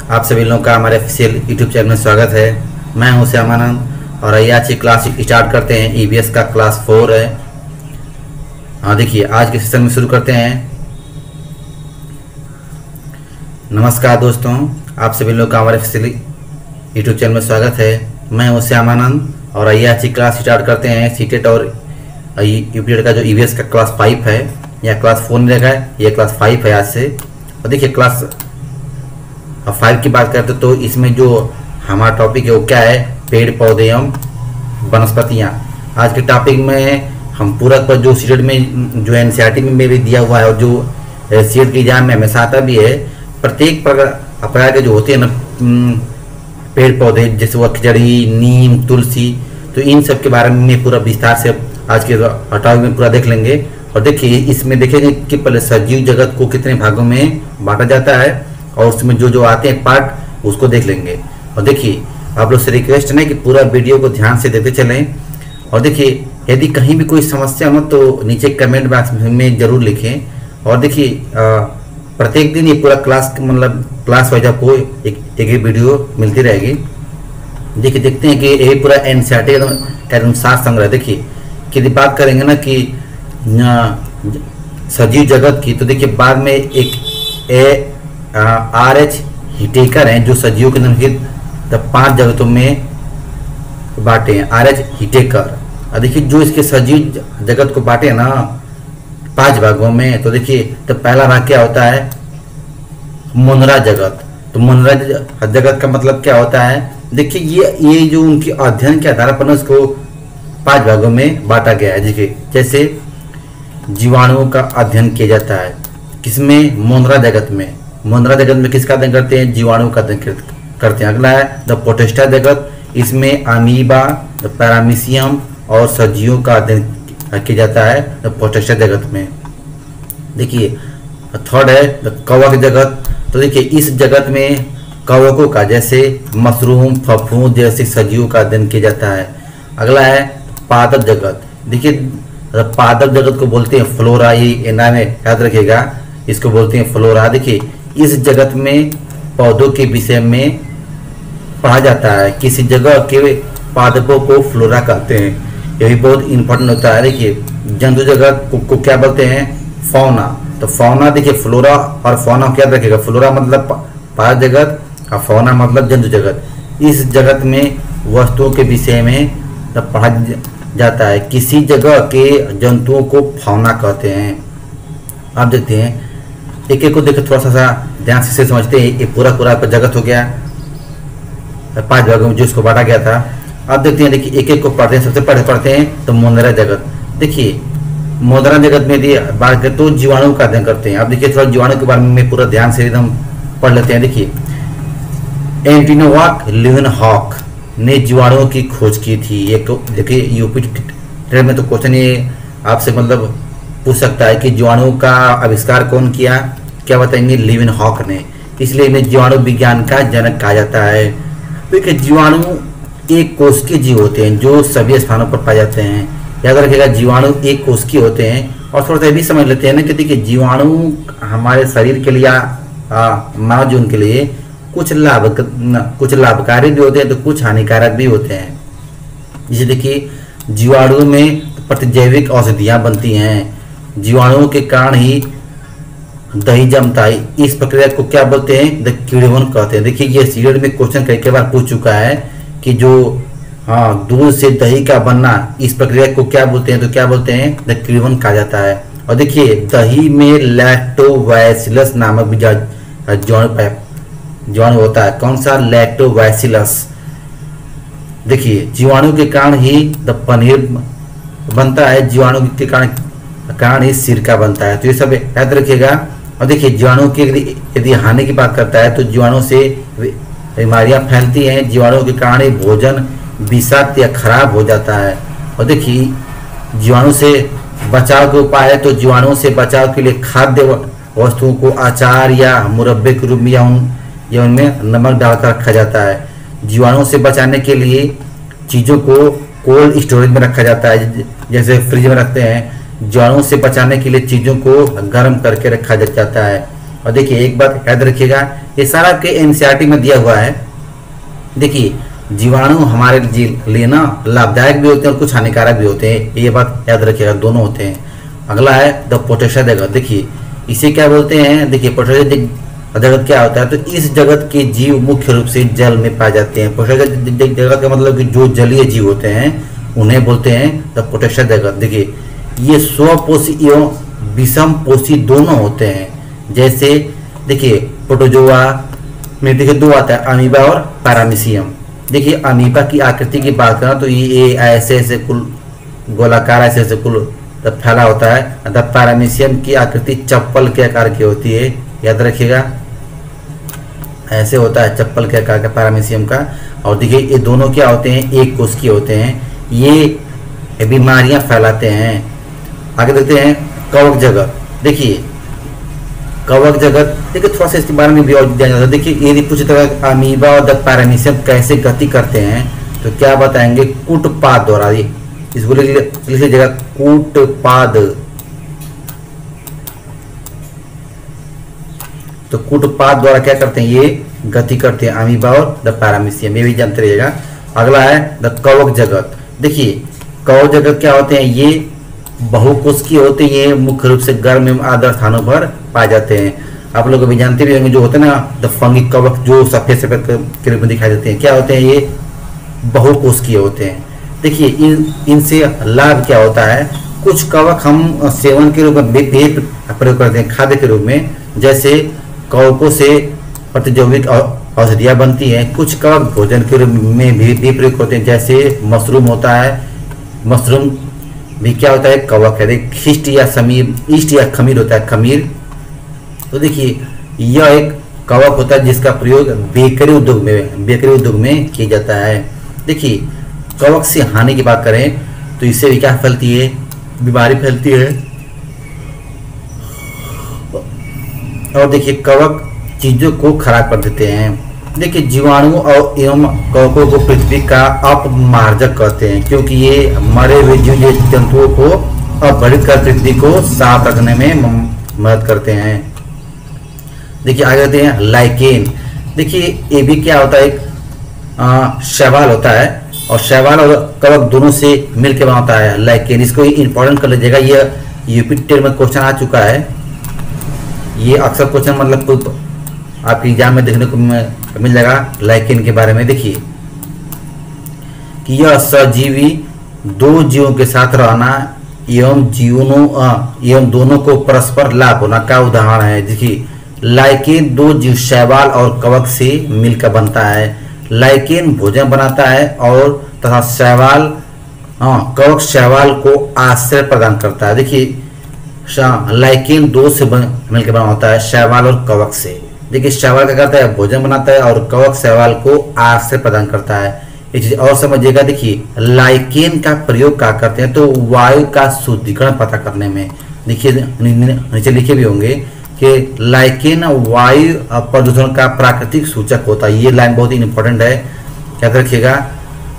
आप सभी लोगों का हमारे ऑफिशियल यूट्यूब चैनल में स्वागत है। मैं हूं श्यामानंद और आइए आज की क्लास स्टार्ट करते हैं। ईवीएस का क्लास 4 है। हाँ देखिए, आज के सेशन में शुरू करते हैं। नमस्कार दोस्तों, आप सभी लोगों का हमारे ऑफिशियल यूट्यूब चैनल में स्वागत है। मैं हूं श्यामानंद और आइए आज की क्लास स्टार्ट करते हैं। सीटेट और यूपीटेट का जो ईवीएस का क्लास 5 है, या क्लास 4 नहीं रखा है, यह क्लास 5 है आज से। और देखिए, क्लास 5 की बात करते तो इसमें जो हमारा टॉपिक है वो क्या है, पेड़ पौधे एवं वनस्पतियाँ। आज के टॉपिक में हम पूरा पर जो सीटेट में जो एनसीईआरटी में भी दिया हुआ है और जो सीटेट के एग्जाम में हमेशा आता भी है, प्रत्येक प्रकार के जो होते हैं ना पेड़ पौधे, जैसे वो खिजड़ी, नीम, तुलसी, तो इन सब के बारे में पूरा विस्तार से आज के टॉपिक में पूरा देख लेंगे। और देखिए, इसमें देखेंगे कि पहले सजीव जगत को कितने भागों में बांटा जाता है और उसमें जो जो आते हैं पार्ट उसको देख लेंगे। और देखिए, आप लोग से रिक्वेस्ट है कि पूरा वीडियो को ध्यान से देखते चलें। और देखिए, यदि कहीं भी कोई समस्या हो तो नीचे कमेंट बॉक्स में जरूर लिखें। और देखिए, प्रत्येक दिन ये पूरा क्लास क्लास वाइज आपको एक वीडियो मिलती रहेगी। देखिए, देखते हैं कि ये पूरा एनसीईआरटी का अनुसार संग्रह। देखिए, यदि बात करेंगे ना कि सजीव जगत की, तो देखिए बाद में एक R.H. हिटेकर हैं जो सजीवों के निम्नलिखित 5 जगतों में बांटे हैं। R.H. हिटेकर। और देखिए, जो इसके सजीव जगत को बांटे ना 5 भागों में, तो देखिए, तो पहला भाग क्या होता है, मुनरा जगत। तो मुनरा जगत का मतलब क्या होता है, देखिए ये जो उनके अध्ययन के आधार पर उसको 5 भागों में बांटा गया है। देखिए, जैसे जीवाणुओं का अध्ययन किया जाता है किसमें, मुनरा जगत में। मुनरा जगत में किसका अध्ययन करते हैं, जीवाणु का अध्ययन करते हैं। अगला है द प्रोटिस्टा जगत। इसमें अमीबा, द पैरामीशियम और सजीवों का अध्ययन किया जाता है द प्रोटिस्टा जगत में। देखिए, थर्ड है द कवक जगत। तो देखिए, इस जगत में कवकों का, जैसे मशरूम, फफूंद जैसे सजीवों का अध्ययन किया जाता है। अगला है पादप जगत। देखिए, पादप जगत को बोलते हैं फ्लोरा। ये नाम है, याद रखिएगा, इसको बोलते हैं फ्लोरा। देखिए, इस जगत में पौधों के विषय में पढ़ा जाता है। किसी जगह के पादपों को फ्लोरा कहते हैं। ये भी बहुत इंपॉर्टेंट होता है। देखिए, जंतु जगत को क्या बोलते हैं, फौना। तो फौना, देखिए, फ्लोरा और फौना क्या रखेगा, फ्लोरा मतलब पादप जगत और फौना मतलब जंतु जगत। इस जगत में वस्तुओं के विषय में पढ़ा जाता है। किसी जगह के जंतुओं को फौना कहते हैं। आप देखते हैं, एक एक को देखो, थोड़ा सा ध्यान से समझते हैं। ये पूरा आपका जगत हो गया 5 भागों में जो इसको बांटा गया था। अब देखते हैं, देखिए, एक एक को पढ़ते हैं। सबसे पहले पढ़ते हैं तो मुनरा जगत। देखिए, मुनरा जगत में बात करें तो जीवाणु का अध्ययन करते हैं। अब देखिए, थोड़ा जीवाणु के बारे में पूरा ध्यान से एकदम पढ़ लेते हैं। देखिए, एंटिनोवाक लीवेनहॉक ने जीवाणुओं की खोज की थी। एक तो देखिए, यूपी में तो क्वेश्चन ये आपसे पूछ सकता है कि जीवाणु का आविष्कार कौन किया, क्या बताएंगे, लीवेनहॉक ने। इसलिए इन्हें जीवाणु विज्ञान का जनक कहा जाता है। देखिए, जीवाणु एक कोशिकीय जीव होते हैं जो सभी स्थानों पर पाए जाते हैं। याद रखिएगा, जीवाणु एक कोशिकीय होते हैं। और थोड़ा सा भी समझ लेते हैं ना कि देखिए, जीवाणु हमारे शरीर के लिए, मानव जीवन के लिए कुछ लाभकारी भी होते हैं तो कुछ हानिकारक भी होते हैं। जैसे देखिए, जीवाणु में प्रतिजैविक औषधियाँ बनती हैं। जीवाणुओं के कारण ही दही जमता है। इस प्रक्रिया को क्या बोलते हैं, द किण्वन कहते हैं। देखिए, ये सीरियल में क्वेश्चन कई बार पूछ चुका है कि जो दूध से दही का बनना, इस प्रक्रिया को क्या बोलते हैं, तो क्या बोलते हैं, द किण्वन कहा जाता है। और देखिए, दही में लैक्टोबैसिलस नामक भी जीवाणु होता है। कौन सा, लैक्टोबैसिलस। देखिए, जीवाणु के कारण ही द पनीर बनता है। जीवाणु के कारण ही सिरका बनता है। तो ये सब याद रखिएगा। और देखिए, जीवाणु की यदि हानि की बात करता है तो जीवाणु से बीमारियां फैलती हैं। जीवाणु के कारण ही भोजन विषाक्त या खराब हो जाता है। और देखिए, जीवाणु से बचाव के उपाय है, तो जीवाणुओं से बचाव के लिए खाद्य वस्तुओं को अचार या मुरब्बे के रूप में या उनमें नमक डालकर रखा जाता है। जीवाणुओं से बचाने के लिए चीज़ों को कोल्ड स्टोरेज में रखा जाता है, जैसे फ्रिज में रखते हैं। जीवाणुओं से बचाने के लिए चीज़ों को गर्म करके रखा जाता है। और देखिए एक बात याद रखिएगा, ये सारा के एनसीईआरटी में दिया हुआ है। देखिए जीवाणु हमारे लिए ना लाभदायक भी होते हैं और कुछ हानिकारक भी होते हैं, ये बात याद रखिएगा, दोनों होते हैं। अगला है द पोटेशिया जगत। देखिए इसे क्या बोलते हैं, देखिए पोटेशिया जगत क्या होता है, तो इस जगत के जीव मुख्य रूप से जल में पाए जाते हैं। पोटेशिया जगत का मतलब कि जो जलीय जीव होते हैं उन्हें बोलते हैं द पोटेशिया जगत। देखिए ये स्वपोषी एवं विषम पोषी दोनों होते हैं। जैसे देखिए प्रोटोजोआ में देखिए दो आता है, अमीबा और पैरामीशियम। देखिए अमीबा की आकृति की बात करें तो ये ऐसे ऐसे कुल गोलाकार ऐसे ऐसे कुल फैला होता है। द पैरामीशियम की आकृति चप्पल के आकार की होती है, याद रखिएगा, ऐसे होता है चप्पल के आकार का पैरामीशियम का। और देखिए ये दोनों क्या होते हैं, एक कोशिकीय होते हैं, ये बीमारियां फैलाते हैं। आगे देखते हैं कवक जगत। देखिए कवक जगत, देखिए थोड़ा सा इसके बारे में भी और जाना जाता है। देखिए यदि पूछे तो अमीबा और द पैरामीशियम कैसे गति करते हैं तो क्या बताएंगे, कूटपाद द्वारा। इसको लिख लीजिएगा, कूटपाद। तो कूटपाद द्वारा क्या करते हैं, ये गति करते हैं अमीबा और द पैरामीशियम, ये भी जानते रहिएगा। अगला है द कवक जगत। देखिए कवक जगत क्या होते हैं, ये बहुकोशिकीय होते हैं, ये मुख्य रूप से गर्म एवं आर्द्र स्थानों पर पाए जाते हैं। आप लोग अभी जानते भी होंगे, जो होते हैं ना द फंगी कवक, जो सफेद सफेद के रूप में दिखाई देते हैं, क्या होते हैं, ये बहुकोशिकीय होते हैं। देखिए इनसे लाभ क्या होता है, कुछ कवक हम सेवन के रूप में भी प्रयोग करते हैं, खाद्य के रूप में। जैसे कवकों से प्रतिजैविक औषधियाँ बनती हैं। कुछ कवक भोजन के रूप में भी प्रयोग होते हैं, जैसे मशरूम होता है। मशरूम भी क्या होता है, कवक है। खिस्ट या समीर, ईस्ट या खमीर होता है, खमीर। तो देखिए यह एक कवक होता है जिसका प्रयोग बेकरी उद्योग में किया जाता है। देखिए कवक से हानि की बात करें तो इससे भी क्या फैलती है, बीमारी फैलती है। और देखिए कवक चीजों को खराब कर देते हैं। देखिए जीवाणु और एवं कवकों को पृथ्वी का अपमार्जक कहते हैं, क्योंकि ये मरे हुए जीव जंतुओं को अपघटित कर पृथ्वी को साफ रखने में मदद करते हैं। देखिए आगे आते हैं लाइकेन। देखिए ये भी क्या होता है, एक शैवाल होता है, और शैवाल और कवक दोनों से मिलकर बना होता है लाइकेन। इसको इंपॉर्टेंट कर लीजिएगा, ये यूपी में क्वेश्चन आ चुका है। ये अक्सर क्वेश्चन मतलब आपके एग्जाम में देखने को मिल जाएगा लाइकेन के बारे में। देखिए कि यह सजीवी दो जीवों के साथ रहना एवं दोनों को परस्पर लाभ होना का उदाहरण है। देखिए लाइकेन दो जीव शैवाल और कवक से मिलकर बनता है। लाइकेन भोजन बनाता है और तथा शैवाल कवक शैवाल को आश्रय प्रदान करता है। देखिए लाइकेन दो से मिलकर बना होता है, शैवाल और कवक से। देखिए शैवाल क्या करता है, भोजन बनाता है, और कवक शैवाल को आश्रय प्रदान करता है। ये चीज और समझिएगा। देखिए लाइकेन का प्रयोग क्या करते हैं, तो वायु का शुद्धिकरण पता करने में। देखिए नीचे लिखे भी होंगे कि लाइकेन वायु प्रदूषण का प्राकृतिक सूचक होता है। ये लाइन बहुत ही इंपॉर्टेंट है, याद रखिएगा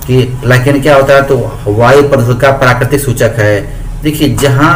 कि लाइकेन क्या होता है, तो वायु प्रदूषण का प्राकृतिक सूचक है। देखिए जहां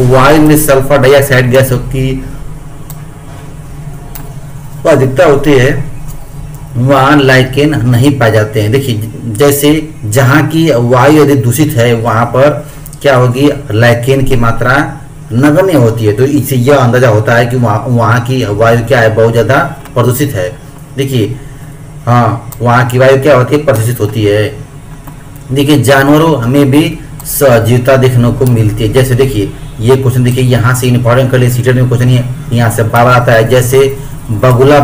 वायु में सल्फर डाइऑक्साइड गैस की अधिकता होती है वहां लाइकेन नहीं पाए जाते हैं। देखिए जैसे जहां की वायु यदि दूषित है वहां पर क्या होगी, लाइकेन की मात्रा नगण्य होती है। तो इससे यह अंदाजा होता है कि वहां की वायु क्या है, बहुत ज्यादा प्रदूषित है। देखिए वहां की वायु क्या होती है, प्रदूषित होती है। देखिए जानवरों हमें भी सजीवता देखने को मिलती है। जैसे देखिए ये क्वेश्चन देखिए यहाँ से इंपॉर्टेंट कर लिए, सीटेट में क्वेश्चन यहाँ से बार आता है। जैसे बगुला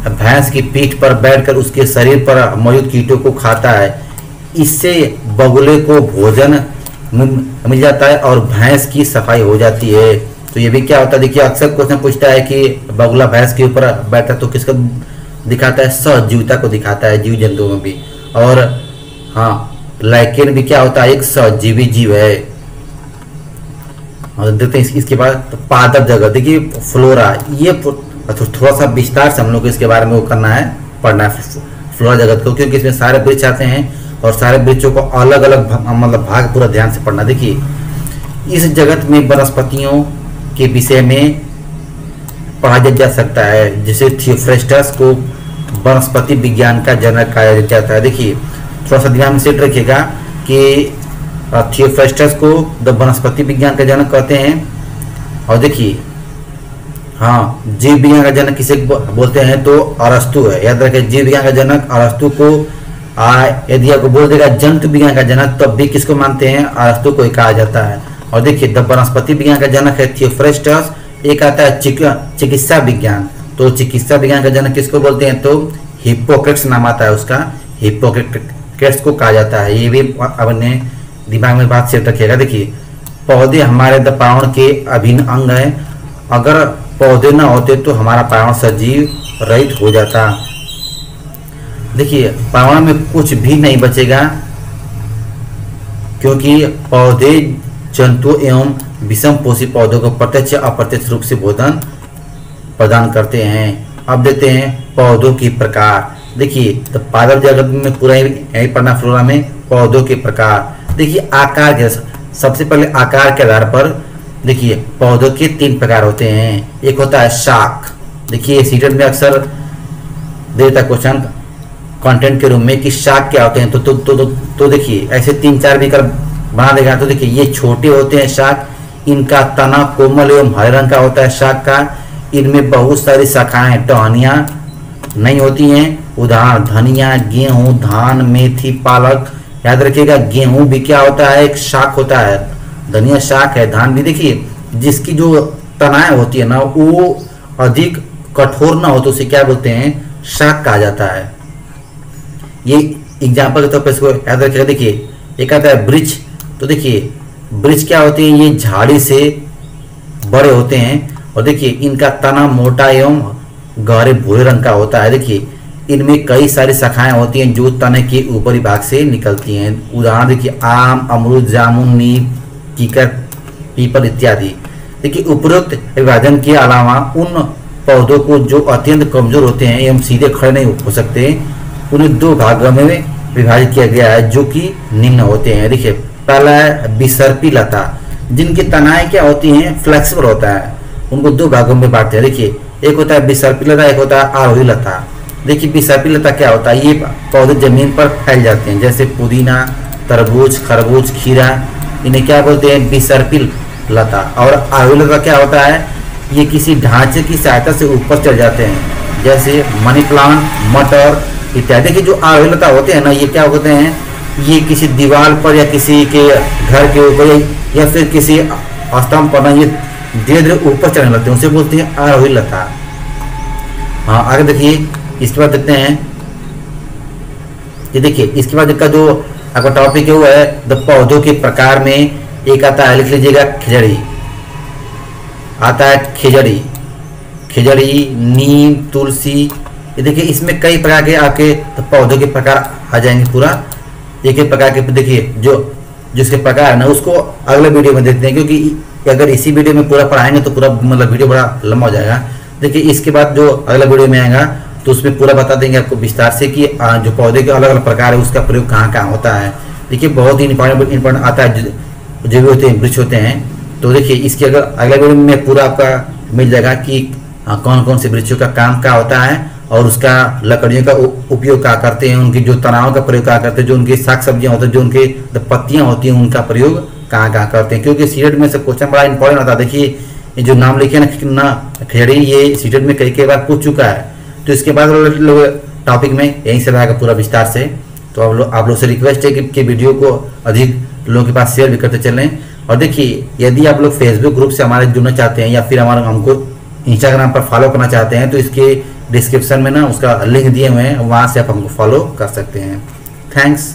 भैंस की पीठ पर बैठकर उसके शरीर पर मौजूद कीटों को खाता है, इससे बगुले को भोजन मिल जाता है और भैंस की सफाई हो जाती है। तो ये भी क्या होता है, देखिए अक्सर क्वेश्चन पूछता है कि बगुला भैंस के ऊपर बैठता है तो किसका दिखाता है, सहजीविता को दिखाता है, जीव जंतुओं में भी। और लाइकेन भी क्या होता है, एक सजीवी जीव है। और देखते हैं इसके बाद तो पादप जगत। देखिए फ्लोरा, ये थोड़ा सा विस्तार से हम लोग को इसके बारे में वो करना है, पढ़ना है फ्लोरा जगत को, क्योंकि इसमें सारे वृक्ष आते हैं और सारे वृक्षों को अलग अलग मतलब भाग पूरा ध्यान से पढ़ना। देखिए इस जगत में वनस्पतियों के विषय में पढ़ा जा सकता है, जिसे थियोफ्रेस्टस को वनस्पति विज्ञान का जनक कहा जाता है। देखिए थोड़ा सा ध्यान में सेट रखिएगा कि थियोफ्रेस्टस को द वनस्पति विज्ञान का जनक कहते हैं। और देखिए हाँ, जीव विज्ञान का जनक किसे बोलते हैं तो अरस्तु है। याद रखें, जीव विज्ञान का जनक अरस्तु को, यदि आपको बोल देगा जंतु विज्ञान का जनक तब भी किसको मानते हैं, अरस्तु को ही कहा जाता है। और देखिए द वनस्पति विज्ञान का जनक है थियोफ्रेस्टस। एक आता है चिकित्सा विज्ञान, तो चिकित्सा विज्ञान का जनक किसको बोलते हैं तो हिप्पोक्रेट्स नाम आता है उसका, हिप्पोक्रेट्स को कहा जाता है। ये भी अपने दिमाग में बात सेट रखिएगा। देखिए पौधे हमारे पर्यावरण के अभिन्न अंग है, अगर पौधे ना होते तो हमारा पर्यावरण सजीव रहित हो जाता। देखिए पर्यावरण में कुछ भी नहीं बचेगा, क्योंकि पौधे जंतु एवं विषम पोषी पौधों को प्रत्यक्ष अप्रत्यक्ष रूप से भोजन प्रदान करते हैं। अब देते हैं पौधों की प्रकार। देखिए तो पादप जगत में पूरा यही पढ़ना फ्लोरा में पौधों के प्रकार। देखिए आकार के, सबसे पहले आकार के आधार पर देखिए पौधों के 3 प्रकार होते हैं। एक होता है शाख। देखिए सीटेट में अक्सर देता क्वेश्चन कंटेंट के रूप में कि शाख क्या होते हैं, तो देखिए ऐसे 3-4 विकल्प बना देगा। तो देखिए ये छोटे होते हैं शाख, इनका तना कोमल एवं हरे रंग का होता है शाख का, इनमें बहुत सारी शाखाएं टहनियां नहीं होती हैं। उदाहरण धनिया, गेहूं, धान, मेथी, पालक। याद रखिएगा गेहूं भी क्या होता है, एक शाख होता है, धनिया शाख है, धान भी। देखिए जिसकी जो तनाएं होती है ना वो अधिक कठोर ना हो तो उसे क्या बोलते हैं, शाख कहा जाता है। ये एग्जाम्पल के तौर पर इसको याद रखिएगा। देखिए एक आता है वृक्ष। तो देखिए वृक्ष क्या होते हैं, ये झाड़ी से बड़े होते हैं और देखिए इनका तना मोटा एवं गहरे भूरे रंग का होता है। देखिए इनमें कई सारी शाखाएं होती हैं जो तने के ऊपरी भाग से निकलती हैं। उदाहरण देखिए आम, अमरूद, जामुन, नीम, कीकर, पीपल इत्यादि। देखिए उपरोक्त विभाजन के अलावा उन पौधों को जो अत्यंत कमजोर होते हैं एवं सीधे खड़े नहीं हो सकते, उन्हें 2 भागों में विभाजित किया गया है जो कि निम्न होते हैं। देखिए पहला है बिसर्पी लता, जिनकी तनाएं क्या होती हैं, फ्लेक्सिबल होता है, उनको 2 भागों में बांटते हैं। देखिए एक होता है बिसर्पी लता, एक होता है आरोही लता। देखिए बिसर्पी लता क्या होता है, ये पौधे जमीन पर फैल जाते हैं, जैसे पुदीना, तरबूज, खरबूज, खीरा, इन्हें क्या बोलते हैं, बिसर्पी लता। और आरोही लता क्या होता है, ये किसी ढांचे की सहायता से ऊपर चढ़ जाते हैं, जैसे मनी प्लांट, मटर इत्यादि। के जो आरोही लता होते हैं ना, ये क्या होते हैं, ये किसी दीवार पर या किसी के घर के ऊपर या फिर किसी स्तंभ पर ना ये धीरे धीरे ऊपर चढ़ने लगते हैं, उसे बोलते हैं आरोही लता। हाँ आगे देखिए, इसके बाद देखते हैं, ये देखिए इसके बाद का जो आपका टॉपिक है वो है द पौधों के प्रकार में। एक आता है, लिख लीजिएगा, खिजड़ी आता है, खिजड़ी, नीम, तुलसी। ये देखिए इसमें कई प्रकार के आपके पौधों के प्रकार आ जाएंगे, पूरा एक एक प्रकार के। देखिए जो जिसके प्रकार है ना उसको अगले वीडियो में देखते हैं, क्योंकि अगर इसी वीडियो में पूरा पढ़ाएंगे तो पूरा मतलब वीडियो बड़ा लंबा हो जाएगा। देखिए इसके बाद जो अगला वीडियो में आएगा तो उसमें पूरा बता देंगे आपको विस्तार से कि जो पौधे के अलग अलग प्रकार है उसका प्रयोग कहाँ कहाँ होता है। देखिए बहुत ही इंपॉर्टेंट आता है, जो भी होते हैं वृक्ष होते हैं। तो देखिए इसके अगर अगले वीडियो में पूरा आपका मिल जाएगा कि कौन कौन से वृक्षों का काम क्या होता है और उसका लकड़ियों का उपयोग क्या करते हैं, उनकी जो तनाव का प्रयोग क्या करते हैं, जो उनकी साग सब्जियां होती हैं, जो उनके पत्तियां होती हैं, उनका प्रयोग कहाँ कहाँ करते हैं। क्योंकि सीटेट में से क्वेश्चन बड़ा इंपॉर्टेंट होता है। देखिए ये जो नाम लिखे ना खिजड़ी, ये सीटेट में कई बार पूछ चुका है। तो इसके बाद टॉपिक में यहीं से रहेगा पूरा विस्तार से। तो आप लोग से रिक्वेस्ट है कि वीडियो को अधिक लोगों के पास शेयर भी करते चलें। और देखिए यदि आप लोग फेसबुक ग्रुप से हमारे जुड़ना चाहते हैं या फिर हमको इंस्टाग्राम पर फॉलो करना चाहते हैं तो इसके डिस्क्रिप्शन में ना उसका लिंक दिए हुए हैं, वहाँ से आप हमको फॉलो कर सकते हैं। थैंक्स।